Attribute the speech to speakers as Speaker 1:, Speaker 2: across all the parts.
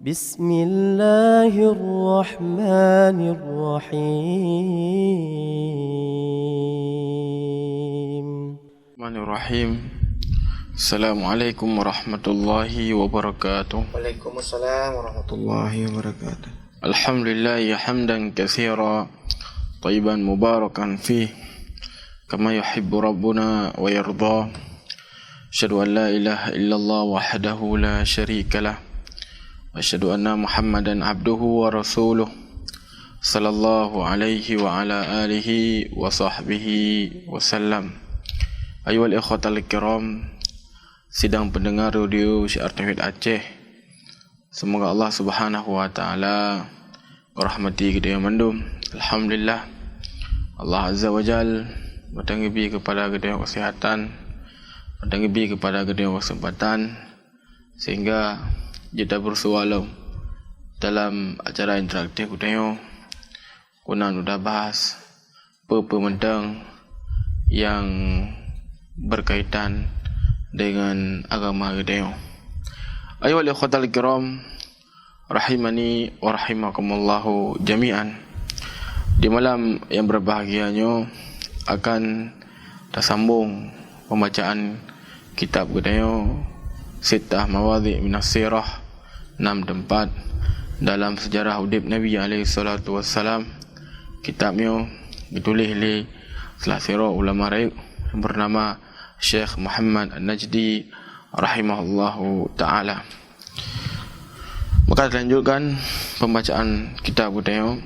Speaker 1: بسم الله الرحمن الرحيم.
Speaker 2: Assalamualaikum warahmatullahi wabarakatuh.
Speaker 3: Waalaikumsalam warahmatullahi wabarakatuh.
Speaker 2: Alhamdulillah hamdan katsira thayyiban mubarakan fih kama yuhibbu rabbuna wa yarda. Asyhadu an la ilaha illallah wahdahu la syarika lah. Wa asyhadu anna Muhammadan abduhu wa rasuluh. Sallallahu alaihi wa ala alihi wa sahbihi wa sallam. Ayyuhal ikhwatal kiram, sidang pendengar radio Syiar Tauhid Aceh, semoga Allah Subhanahu wa taala merahmati kita yang mandum. Alhamdulillah, Allah Azza wa Jal bertanggapi kepada kita yang kesihatan, bertanggapi kepada kita yang kesempatan, sehingga kita bersualau dalam acara interaktif kita yang kunang udah bahas mentang yang berkaitan dengan agama kita. Ayyuhal ikhwatal kiram, rahimani wa rahimakumullahu jami'an. Di malam yang berbahagianya akan tersambung pembacaan kitab kita Sittah Mawadhi' minas Sirah, 6 tempat dalam sejarah hidup Nabi alaihi salatu wassalam. Kitabnya ditulis oleh salah seorang ulama raib yang bernama Syekh Muhammad An-Najdi rahimahullahu ta'ala. Maka dilanjutkan pembacaan kitab kita.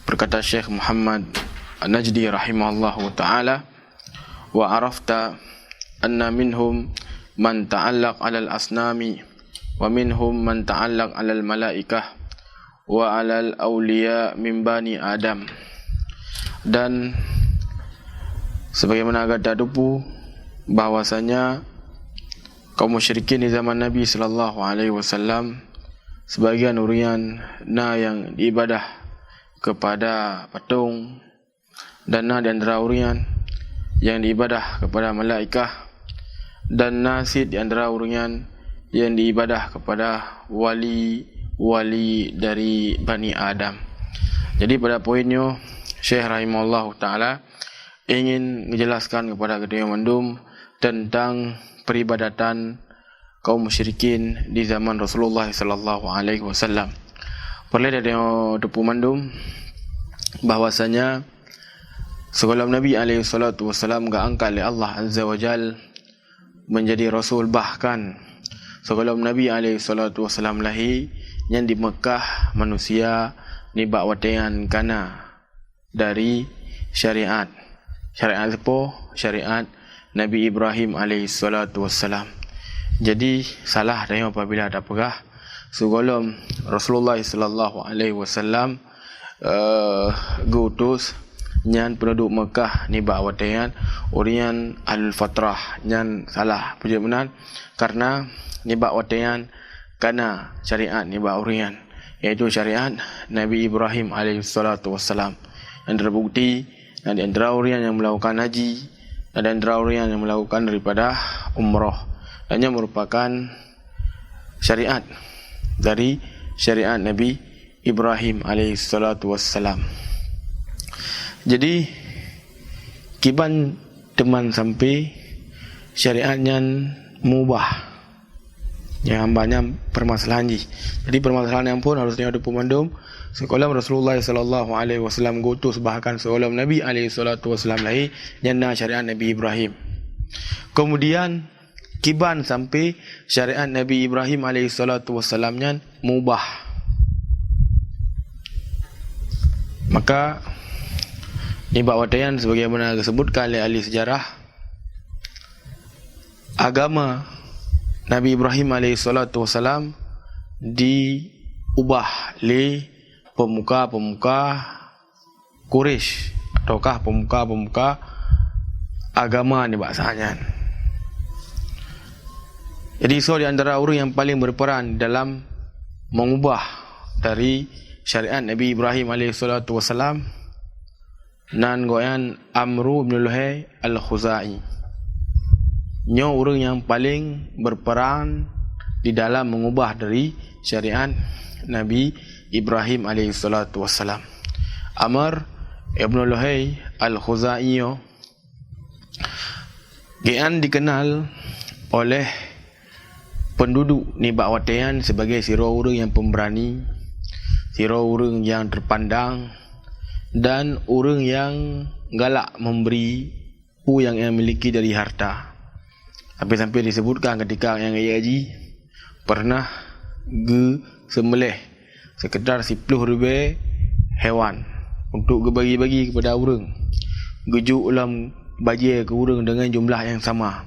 Speaker 2: Berkata Syekh Muhammad An-Najdi rahimahullahu ta'ala, wa arafta anna minhum man ta'allaq 'alal asnami wa minhum man ta'allaq 'alal malaikah wa 'alal awliya min bani Adam. Dan sebagaimana agak dupu bahwasanya kaum musyrikin di zaman Nabi sallallahu alaihi wasallam sebagian urian yang diibadah kepada patung, dan di antara urian yang diibadah kepada malaikah, dan nasid di antara urian yang diibadah kepada wali dari Bani Adam. Jadi pada poinnya Syekh rahimahullahu ta'ala ingin menjelaskan kepada kita yang mandum tentang peribadatan kaum musyrikin di zaman Rasulullah sallallahu alaihi wasallam. Perlu dari depu mandum bahwasanya sebelum Nabi alaihi salatu wasallam enggak angkat oleh Allah Azza wa Jal menjadi rasul, bahkan sebelum Nabi alaihi salatu wasallam lahir yang di Mekah manusia ni bak watayan kana dari syariat apa? Syariat Nabi Ibrahim alaihi salatu wassalam. Jadi salah dah apabila ada pegah sebelum Rasulullah sallallahu alaihi wasallam gutus nyan penduduk Mekah ni bak watayan urian al-fatrah, nyan salah puja benar, karena ni bak watayan kana syariat ni bak urian, iaitu syariat Nabi Ibrahim alaihi salatu wassalam, yang terbukti di antara orang yang melakukan haji, ada antara orang yang melakukan daripada umrah, hanya merupakan syariat dari syariat Nabi Ibrahim alaihi salatu wassalam. Jadi kiban teman sampai syariatnya mubah, yang banyak permasalahan ji. Jadi permasalahan yang pun harusnya ada pemandum sebelum Rasulullah sallallahu alaihi wasallam gutus, bahkan sebelum Nabi alaihi salatu wasallam lahir, jana syariat Nabi Ibrahim. Kemudian kiban sampai syariat Nabi Ibrahim alaihi salatu wasallamnya mubah. Maka ni bawatayan sebagaimana disebutkan oleh ahli sejarah, agama Nabi Ibrahim alaihi salatu wasallam diubah oleh pemuka-pemuka Quraisy ataukah pemuka-pemuka agama ni bahasanya. Jadi di antara orang yang paling berperan dalam mengubah dari syariat Nabi Ibrahim alaihi salatu wasallam nan goyan Amru bin Luhai al-Khuzai. Nyo orang yang paling berperan di dalam mengubah dari syariat Nabi Ibrahim alaihissalatu wassalam. Amr ibn Luhay al-Khuzai dikenal oleh penduduk Nibak Watean sebagai siro orang yang pemberani, siro orang yang terpandang, dan orang yang galak memberi yang memiliki dari harta. Sampai disebutkan ketika yang haji pernah sembelih sekedar 10 ribu hewan untuk bagi-bagi kepada orang, gejuk ulam bajir ke orang dengan jumlah yang sama.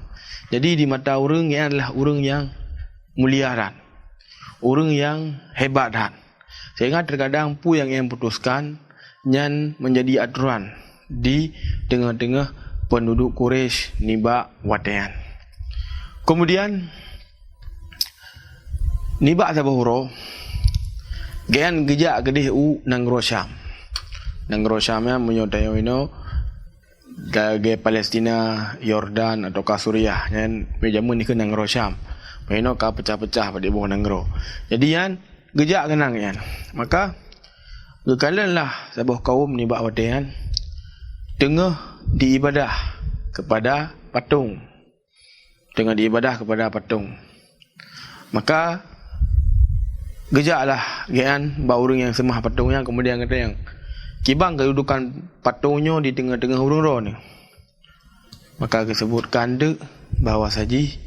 Speaker 2: Jadi di mata orang ini adalah orang yang mulia dan orang yang hebat dan sehingga terkadang yang putuskan yang menjadi aturan di tengah-tengah penduduk Quraisy Nibak Watean. Kemudian Nibak Sabahuro gian gejak gedih Nanggro Syam. Nanggro Syam yang menyodai gage Palestina, Yordan atau Suriah yang menjamun ni ke Nanggro Syam. Maino ka pecah-pecah pada bawah Nanggro. Jadi yang gejak kenang yan. Maka gekalanlah sebuah kaum Nibak Watean tengah diibadah kepada patung. Tengah diibadah kepada patung. Maka gejaklah gian orang yang sembah patungnya, kemudian kata yang kibang kedudukan patungnya di tengah-tengah orang ni. Maka disebutkan dek bahawa saji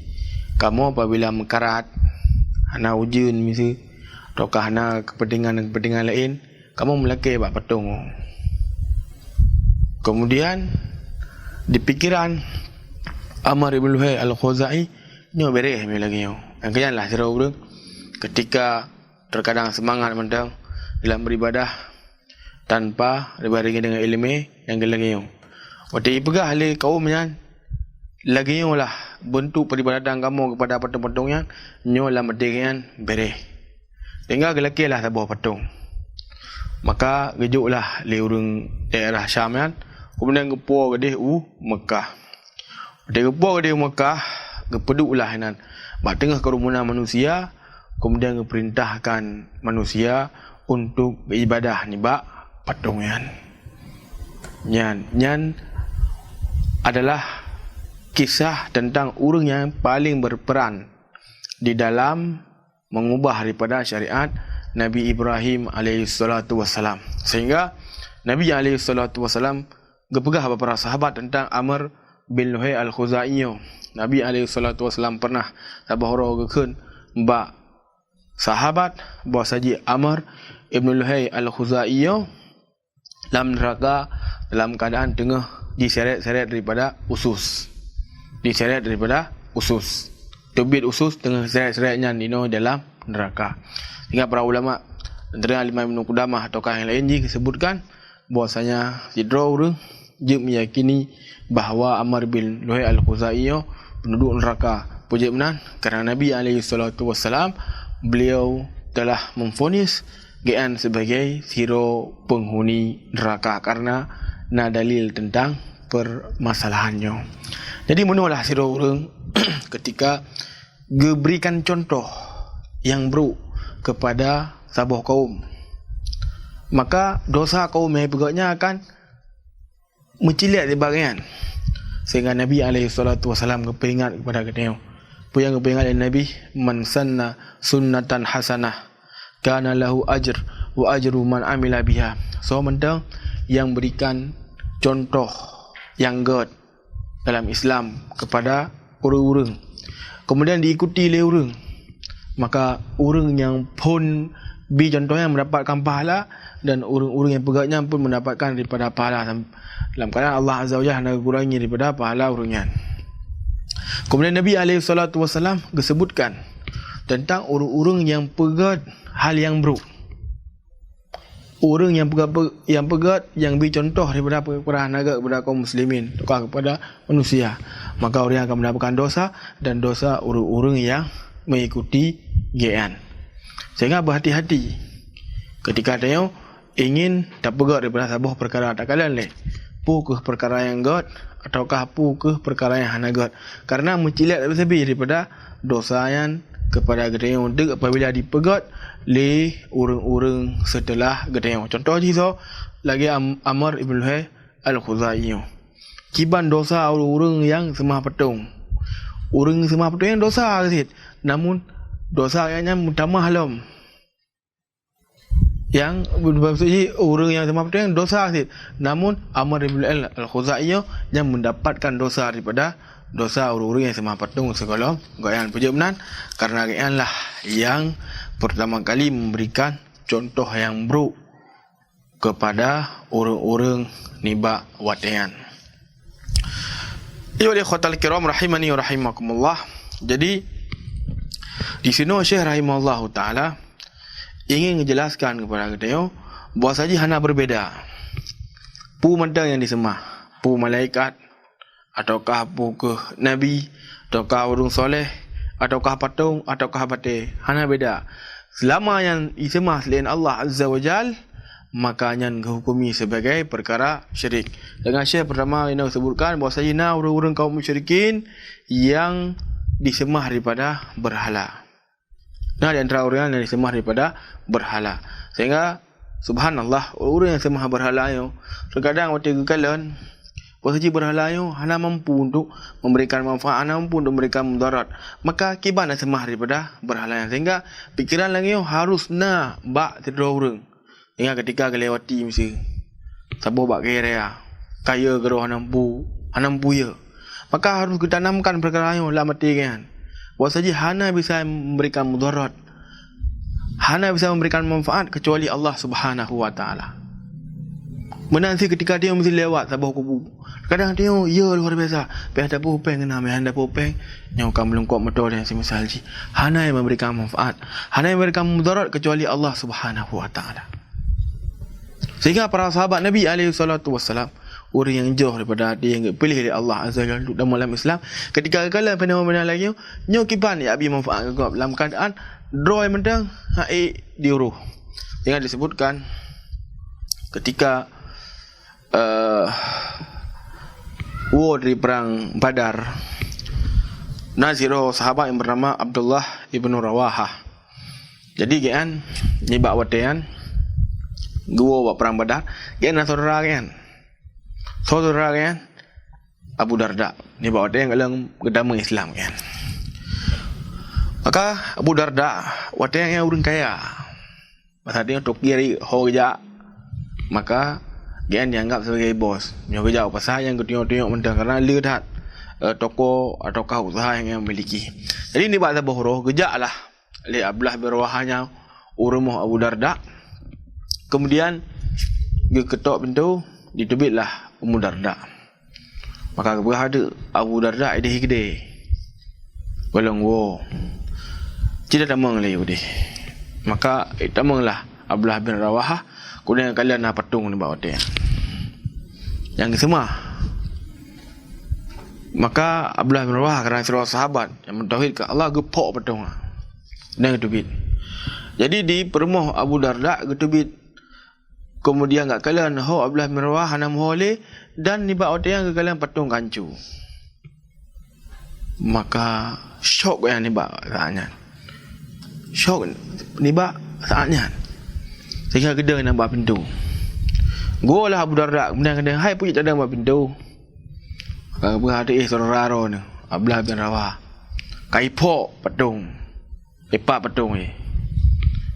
Speaker 2: kamu apabila mekarat hana ujun misi ataukah hana kepentingan lain, kamu melakai bak patung. Kemudian di pikiran Amr ibn Luhay al-Khuzai ni beres lagi yo. Angkanya sira urang ketika terkadang semangat mendang dalam beribadah tanpa dibarengi dengan ilmu yang lagi yo. Waktu pegah le kaum yang lagi yo lah bentuk peribadatan kamu kepada patung-patungnya nyo lah medirian beres. Tinggal gelaki lah sebuah patung. Maka gejuklah le urang daerah Syam kan. Kemudian gepo gedeh Mekah. Dia gepo gedeh Mekah, gepeduklah nan. Bak tengah kerumunan manusia, kemudian geperintahkan manusia untuk beribadah ni bak patung yan. Nyan adalah kisah tentang orang yang paling berperan di dalam mengubah daripada syariat Nabi Ibrahim alaihissalatu wassalam. Sehingga Nabi alaihissalatu wassalam gepegah beberapa sahabat tentang Amr bin Luhay al-Khuzai. Nabi alaihissalatu wassalam pernah sabahoro gekeun mbak sahabat bahawa saji Amr ibn Luhay al-Khuzai dalam neraka dalam keadaan tengah diseret-seret daripada usus. Diseret daripada usus. Tubit usus tengah seret-seretnya dino dalam neraka. Sehingga para ulama antara Imam Ibn Qudamah ataukah yang lain disebutkan bahwasanya sidra urang dia meyakini bahawa Amr bin Luhay al-Khuzai penduduk neraka. Puji benar kerana Nabi SAW beliau telah memvonis gian sebagai siro penghuni neraka karena na dalil tentang permasalahannya. Jadi menulah siro orang ketika geberikan contoh yang buruk kepada sebuah kaum, maka dosa kaum yang pegaknya akan mencilat di bagian. Sehingga Nabi SAW kepingat kepada katanya. Yang kepingat oleh Nabi, man sanna sunnatan hasanah kana lahu ajr wa ajru man amila biha. So mentang yang berikan contoh yang good dalam Islam kepada orang-orang, kemudian diikuti oleh orang, maka orang yang pun contohnya mendapatkan pahala dan orang-orang yang pegaknya pun mendapatkan daripada pahala. Dalam keadaan Allah Azza wa Jalla nak kurangi daripada pahala orangnya. Kemudian Nabi SAW disebutkan tentang orang-orang yang pegat hal yang buruk. Orang yang pegat yang beri contoh daripada perkara naga kepada kaum muslimin atau kepada manusia, maka orang yang akan mendapatkan dosa dan dosa orang-orang yang mengikuti gian. Sehingga berhati-hati ketika dia ingin tak pegat daripada sebuah perkara, tak kalah leh pu ke perkara yang god ataukah pu ke perkara yang hana god, karena mencilat lebih daripada dosa yang kepada gedayung dek apabila dipegat le urang-urang setelah gedayung. Contoh je lagi Amr ibn Luhai al-Khuzai. Kiban dosa urang yang sembah patung. Urang sembah patung yang dosa ke namun dosa yang mutamah halam. Yang maksudnya orang yang sembah patung yang dosa ke namun Amr ibn Luhai al-Khuzai yang mendapatkan dosa daripada dosa orang-orang yang sembah patung segala gayaan puja benar, karena gayaan lah yang pertama kali memberikan contoh yang buruk kepada orang-orang nibak watayan. Ya ikhwatal kiram rahimani wa rahimakumullah. Jadi di sini Syekh rahimahullah taala ingin menjelaskan kepada kita bahawa saja hana berbeza. Pu mentang yang disembah, pu malaikat ataukah pu ke nabi, ataukah orang soleh, ataukah patung, ataukah bate, hana beda. Selama yang disembah selain Allah Azza wa Jal, maka yang dihukumi sebagai perkara syirik. Dengan Syekh pertama yang disebutkan bahawasanya orang-orang kaum musyrikin yang disembah daripada berhala. Nah, di antara orang yang disembah daripada berhala. Sehingga subhanallah, orang yang sembah berhala itu terkadang waktu kekalan bahawasanya berhala itu hana mampu untuk memberikan manfaat, hana mampu untuk memberikan mudarat. Maka kiban sembah daripada berhala yang, sehingga pikiran lagi harus bak tidur orang. Hingga ketika kelewati mesti sabar bak kaya geroh hanam ya. Maka harus ditanamkan perkara itu dalam hati kan. Bahawasanya hana bisa memberikan mudarat, hana bisa memberikan manfaat kecuali Allah Subhanahu wa taala. Menanti ketika dia mesti lewat sabar kubu. Kadang dia luar biasa. Peh ada pupeng kena, ada pupeng yang kamu belum kuat motor dan semisal ji. Hana yang memberikan manfaat, hana yang memberikan mudarat kecuali Allah Subhanahu wa taala. Sehingga para sahabat Nabi alaihi salatu wasalam, orang yang jauh daripada dia yang pilih oleh Allah Azza wa Jalla dalam alam Islam, ketika kala fenomena lagi nyo kiban ya abi manfaat ke dalam keadaan droy mentang diuruh. Sehingga disebutkan ketika war di perang Badar, naziro sahabat yang bernama Abdullah ibn Rawahah. Jadi gian nyibak watayan gua buat perang Badar, gian saudara kan Abu Darda nyibak watayan kalau agama Islam kan. Maka Abu Darda watayan yang orang kaya, pasal dia tok kiri hoja, maka gian dianggap sebagai bos. Nyo kerja pasal yang tengok-tengok mentang karena lihat toko atau usaha yang memiliki. Jadi ni bahasa bohroh kejaklah oleh Abdullah bin Rawahahnya rumah Abu Darda. Kemudian dia ketok pintu, ditubitlah Abu Darda. Maka berada Abu Darda ide gede. Belum wo. Tidak tamang lagi udah. Maka tamanglah Abdullah bin Rawahah. Kemudian kalian nak patung ni bawa dia. Yang semua. Maka Abdullah bin Rawahah kerana seorang sahabat yang mentauhid ke Allah gepok patung. Dan getubit. Jadi di perumah Abu Darda getubit. Kemudian kat kalian Abdullah bin Rawahah nam hole dan ni bawa dia ke kalian patung kancu. Maka syok yang ni bawa saatnya. Syok ni bawa saatnya. Sehingga kena nampak pintu. Gua lah Abu Darda. Kemudian kena, hai punya tak ada nampak pintu. Maka berada saudara ni Abdullah bin Rawahah. Kaipok patung. Lepak patung ni.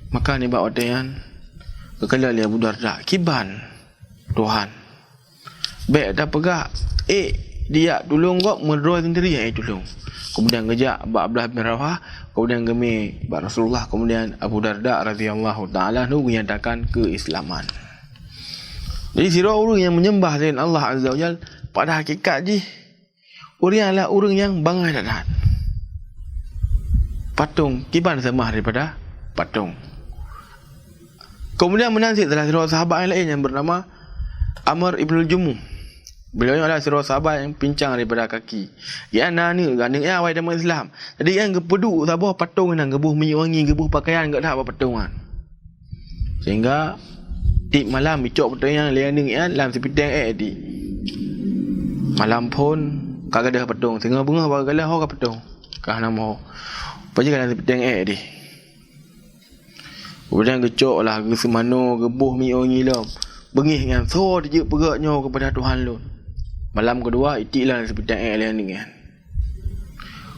Speaker 2: Maka ni bawa watayan. Kekala lihat Abu Darda. Kiban Tuhan. Baik dah pegak. Dia tolong kau. Merdua sendiri yang tolong. Kemudian kejap Abdullah bin Rawahah, kemudian gemi Rasulullah, kemudian Abu Darda radhiyallahu taala menyatakan keislaman. Jadi sira orang yang menyembah selain Allah Azza wa Jalla pada hakikat je orang adalah orang yang bangai dadat. Patung kiban sembah daripada patung. Kemudian menanti salah seorang sahabat yang lain yang bernama Amr ibn al-Jumuh. Beliau adalah seorang sahabat yang pincang daripada kaki. Dia ni gandeng awal dalam Islam. Jadi yang gepeduk sabar patung nang gebuh minyak wangi, gebuh pakaian gak dah apa patungan. Sehingga tip malam icok patung yang leanding dalam sepitang di. Malam pun kagak ada patung. Sehingga bunga bagalah ho ka patung. Kah nama ho. Apa je kan pedang dia. Kemudian gecok lah ke semano gebuh mi orang gila. Bengih dengan so dia peraknya kepada Tuhan lu. Malam kedua itiklah sepedang lain ni kan.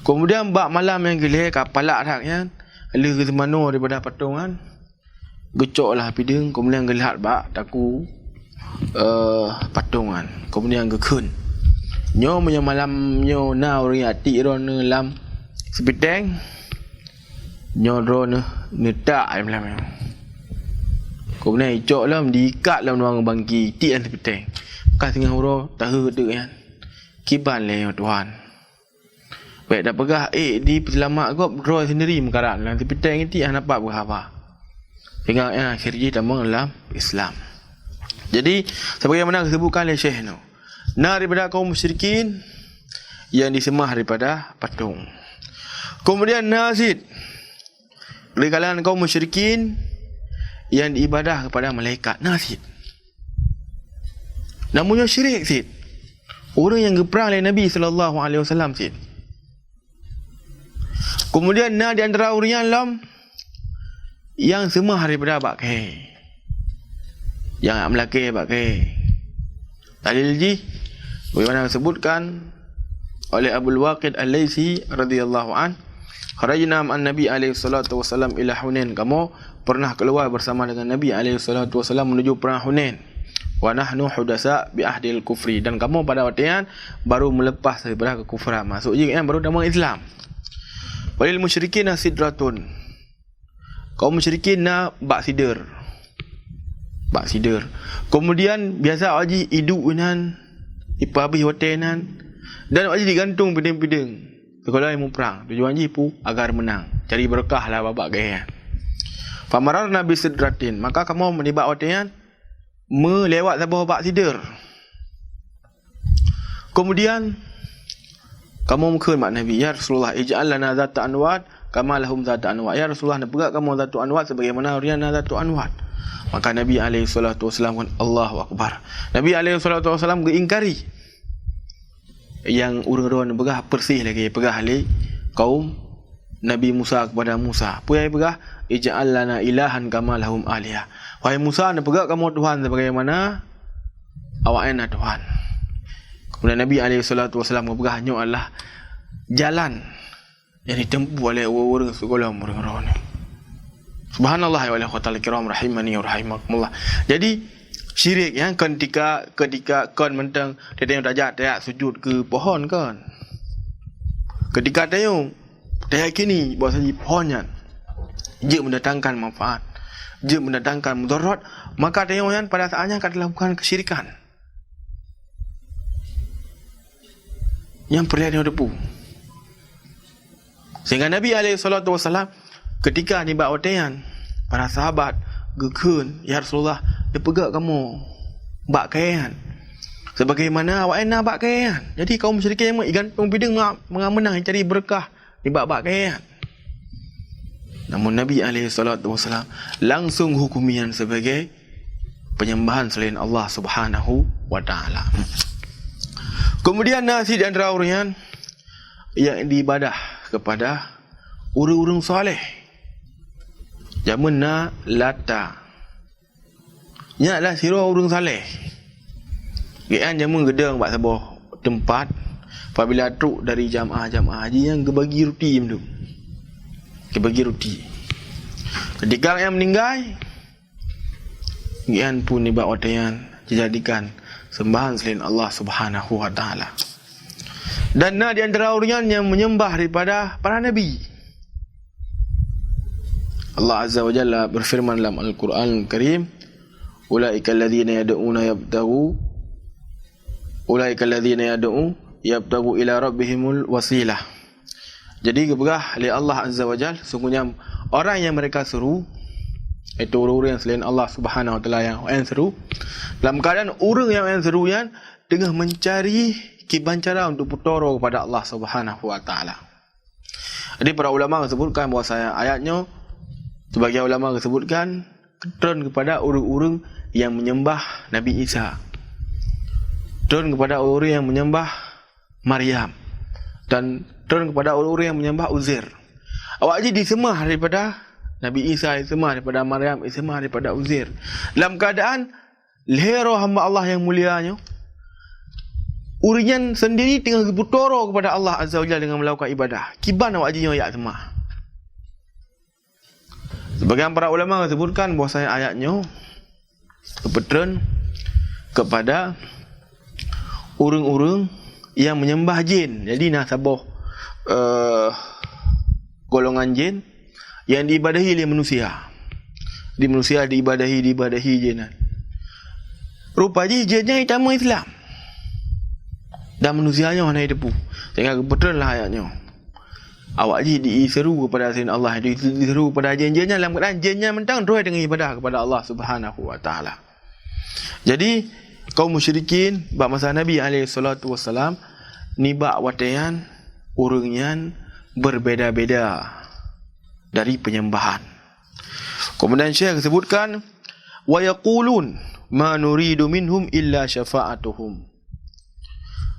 Speaker 2: Kemudian bak malam yang gelap kapalak dak kan. Ala ke semano daripada patung kan. Gecok lah pideng kemudian gelap bak taku patungan. Kemudian gekun. Nyo punya malam nyo na ori ati ron lam sepedang. Nyo ron netak malam. Kemudian icok lah diikat lah orang bangki ti an sepedang. Kan tengah huro tahu tu kan. Kiban le Tuhan. Baik dah pegah di selamat kau draw sendiri mekarat lah sepedang ti an nampak berapa. Hingga akhirnya tambang dalam Islam. Jadi sebagaimana disebutkan oleh Syekh no, daripada kaum musyrikin yang disembah daripada patung. Kemudian nazid dari kalangan kaum musyrikin yang diibadah kepada malaikat. Nazid namanya syirik sid. Orang yang geperang oleh Nabi SAW sid. Kemudian di antara orang lam yang semua daripada bakai. Yang melaki bakai. Dalil ji bagaimana disebutkan oleh Abdul Waqid Al-Laisi radhiyallahu an, kharajna ma'an Nabi alaihi salatu wasallam ila Hunain. Kamu pernah keluar bersama dengan Nabi alaihi salatu wasallam menuju perang Hunain. Wa nahnu hudasa bi ahdil kufri, dan kamu pada waktu yang baru melepas daripada kekufuran. Maksud je kan baru dalam Islam. Walil musyrikin sidratun. Kaum musyrikin na bak sider. Kemudian biasa haji hidup dengan habis hotelan dan haji digantung pideng-pideng. Sekolah yang perang, tujuan haji pu agar menang, cari berkah lah babak gaya. Famarar Nabi sidratin, maka kamu menibat hotelan melewat sabah bak sider. Kemudian kamu mengkhaul mak Nabi, ya Rasulullah ij'al lana zata anwat kama lahum zata anwat. Ya Rasulullah nak pegang kamu zatu anwat sebagaimana orang zatu anwat. Maka Nabi alaihi salatu wasallam kan Allahu akbar. Nabi alaihi salatu wasallam geingkari yang urang-urang begah persih lagi pegah ali kaum Nabi Musa kepada Musa. Apa yang pegah? Ij'al lana ilahan kama lahum alihah. Wahai Musa, nak pegah kamu Tuhan sebagaimana awaknya Tuhan. Kemudian Nabi alaihi salatu wasallam pegahnya adalah jalan yang ditempuh oleh orang-orang sekolah orang-orang. Subhanallah wa akhwatal kiram rahimani wa rahimakumullah. Jadi syirik yang ketika kan mentang dia tajak tayak sujud ke pohon kan. Ketika tayung tayak kini bahasa pohonnya dia mendatangkan manfaat, dia mendatangkan mudarat, maka tayung yang pada saatnya akan dilakukan kesyirikan. Yang perlihatnya depu. Sehingga Nabi SAW ketika ni bak otean, para sahabat gekun, ya Rasulullah, dia pegak kamu bak kayan. Sebagaimana awak nak bak kayan. Jadi kaum musyrikin yang gantung bidang mengamanah cari berkah di bak kayan. Namun Nabi SAW langsung hukumian sebagai penyembahan selain Allah Subhanahu wa taala. Kemudian nasi di antara orang yang diibadah kepada orang-orang soleh. Jamun na lata. Nyaklah siro orang soleh. Gian jamun gedang buat sebuah tempat. Apabila truk dari jamaah haji yang kebagi roti tu. Kebagi roti. Ketika yang meninggal, gian pun ibadat otayan dijadikan sembahan selain Allah Subhanahu wa taala. Dan di antara orang yang menyembah daripada para nabi. Allah Azza wa Jalla berfirman dalam Al-Quran Al-Karim, ulaika alladhina yad'u yabtagu ila rabbihimul wasilah. Jadi keberah oleh Allah Azza wa Jalla, sungguhnya orang yang mereka seru, itu orang-orang yang selain Allah Subhanahu wa taala yang seru, dalam keadaan orang yang seru yang tengah mencari kiban cara untuk bertoro kepada Allah Subhanahu wa taala. Jadi para ulama sebutkan bahawa ayatnya, sebagai ulama sebutkan turun kepada orang-orang yang menyembah Nabi Isa, turun kepada orang yang menyembah Maryam, dan turun kepada orang-orang yang menyembah Uzair. Awak ji disemah daripada Nabi Isa, disemah daripada Maryam, disemah daripada Uzair. Dalam keadaan leher hamba Allah yang mulianya, urian sendiri tengah bertoro kepada Allah Azza wa Jalla dengan melakukan ibadah. Kiban awak ji ayat semah. Sebagian para ulama sebutkan bahawasanya ayatnya kepetren kepada orang-orang yang menyembah jin. Jadi nasabah golongan jin yang diibadahi oleh manusia. Di manusia diibadahi jinan. Rupanya jinnya agama Islam. Dan manusianya hanya depu. Sehingga kebetulan lah ayatnya. Awak ji diseru kepada selain Allah, diseru kepada jin-jinnya dalam keadaan jinnya mentang terus dengan ibadah kepada Allah Subhanahu wa taala. Jadi kaum musyrikin bab masa Nabi SAW ni bak watayan urangnya berbeza-beza dari penyembahan. Kemudian Syekh sebutkan wa yaqulun ma nuridu minhum illa syafa'atuhum.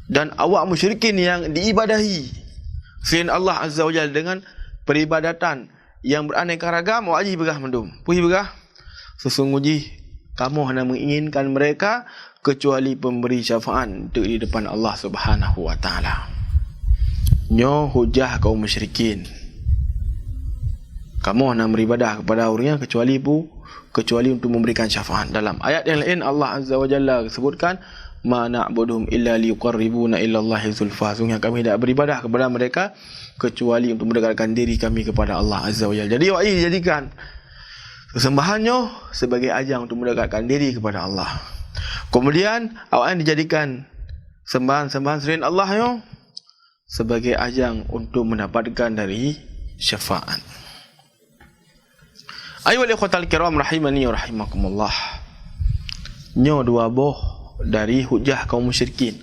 Speaker 2: Dan awak musyrikin yang diibadahi selain Allah Azza wa Jalla dengan peribadatan yang beraneka ragam, awak ji begah mendum. Puih begah. Sesungguhnya kamu hanya menginginkan mereka kecuali pemberi syafaat untuk di depan Allah Subhanahu wa taala. Nyo hujah kaum musyrikin. Kamu hanya beribadah kepada orangnya kecuali untuk memberikan syafaat. Dalam ayat yang lain Allah Azza wa Jalla sebutkan ma na'buduhum illa liqarribuna ila Allahi zulfa. Sungguh kami tidak beribadah kepada mereka kecuali untuk mendekatkan diri kami kepada Allah Azza wa Jalla. Jadi awak jadikan sesembahannya sebagai ajang untuk mendekatkan diri kepada Allah. Kemudian awak dijadikan sembahan-sembahan selain Allah yo sebagai ajang untuk mendapatkan dari syafaat. Ayyuhal ikhwatal kiram rahimani wa rahimakumullah. Nyo dua boh dari hujah kaum musyrikin.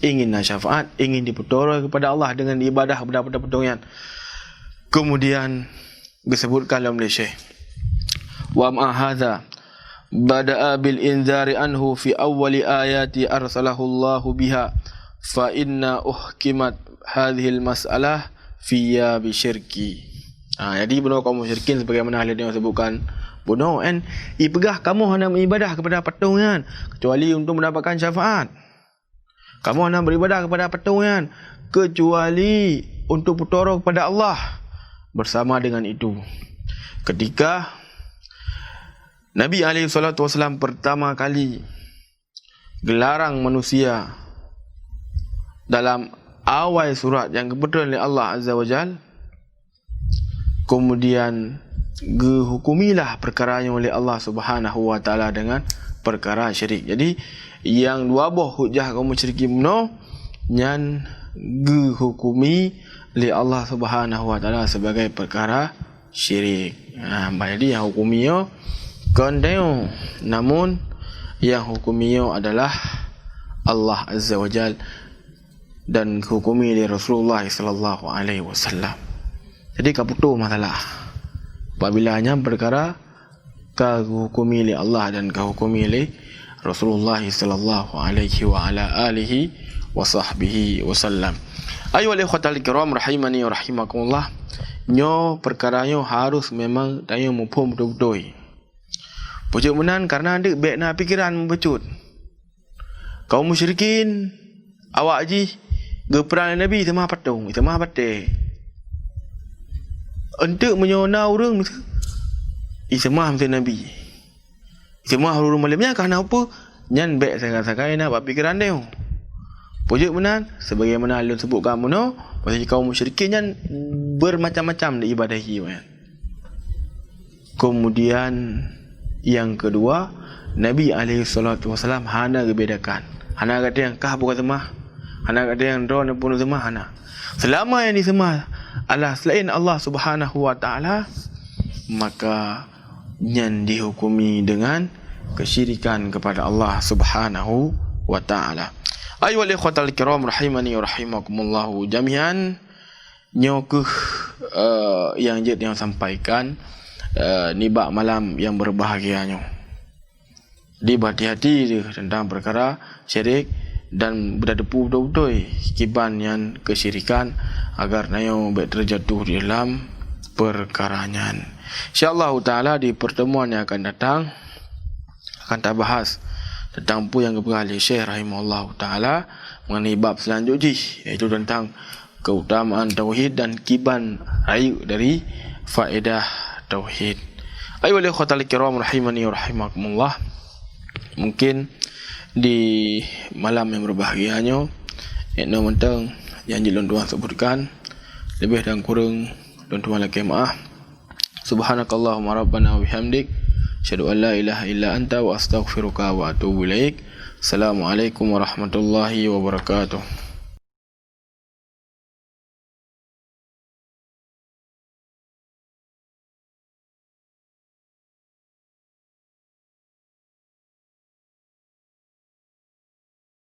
Speaker 2: Ingin syafaat, ingin dipertolong kepada Allah dengan ibadah kepada pertolongan. Kemudian disebutkan dalam Malaysia. Wa ma hadza bada'a bil inzari anhu fi awwali ayati arsalahu Allahu biha fa inna uhkimat hadhihi al mas'alah fiya bi syirki. Jadi benar kaum musyrikin sebagaimana ahli yang sebutkan bunuh kan ipegah kamu hanya beribadah kepada patungan kecuali untuk mendapatkan syafaat. Kamu hanya beribadah kepada patungan kecuali untuk bertoro kepada Allah. Bersama dengan itu, ketika Nabi SAW pertama kali gelarang manusia dalam awal surat yang kebetulan oleh Allah Azza wa Jal, kemudian hukumilah perkara yang oleh Allah Subhanahu wa taala dengan perkara syirik. Jadi yang dua buah hujah kaum musyrikin no nyan hukumi oleh Allah Subhanahu wa taala sebagai perkara syirik. Jadi yang hukumnya kondeo, namun yang hukumnya adalah Allah Azza wa Jal dan hukumi oleh Rasulullah sallallahu alaihi wasallam. Jadi kaputu masalah. Apabila hanya perkara kahukumi oleh Allah dan kahukumi oleh Rasulullah sallallahu alaihi wa ala alihi wa sahbihi wasallam. Ayyuhal ikhwatal kiram rahimani wa rahimakumullah. Nyo perkaranya harus memang tanya mufhum betul-betul. Pujuk menan karena ada baikna fikiran membecut. Kaum musyrikin awak ji geperan Nabi semah patung, semah patih. Untuk menyona orang semah macam Nabi. Semah orang malamnya kerana apa? Nyan baik sangat-sangat nak buat fikiran dia. Pujuk menan sebagaimana alun sebut kamu no, pasal kaum musyrikin nyan bermacam-macam diibadahi. Kemudian yang kedua, Nabi SAW hana bedakan. Hana kata yang kah bukan semah. Hana kata yang drone pun semah hana. Selama yang disemah adalah selain Allah Subhanahu wa taala, maka nyan dihukumi dengan kesyirikan kepada Allah Subhanahu wa taala. Ayyuhal ikhwatal kiram rahimani wa rahimakumullah jami'an. Nyokuh yang yang sampaikan nibak malam yang berbahagianya. Di hati-hati tentang perkara syirik dan berdepu betul-betul kiban yang kesyirikan agar nayo terjatuh di dalam perkaranya. InsyaAllah ta'ala di pertemuan yang akan datang akan kita bahas tentang apa yang berkali Syekh rahimahullah ta'ala mengenai bab selanjutnya, iaitu tentang keutamaan tauhid dan kiban ayu dari faedah tauhid. Ayo oleh khotal kiram rahimani wa rahimakumullah. Mungkin di malam yang berbahagianya, tentang janji tuan sebutkan lebih dan kurang tuan lagi maaf. Subhanakallahumma rabbana wa bihamdik, asyhadu an la ilaha illa anta wa astaghfiruka wa atubu ilaik. Assalamualaikum warahmatullahi wabarakatuh.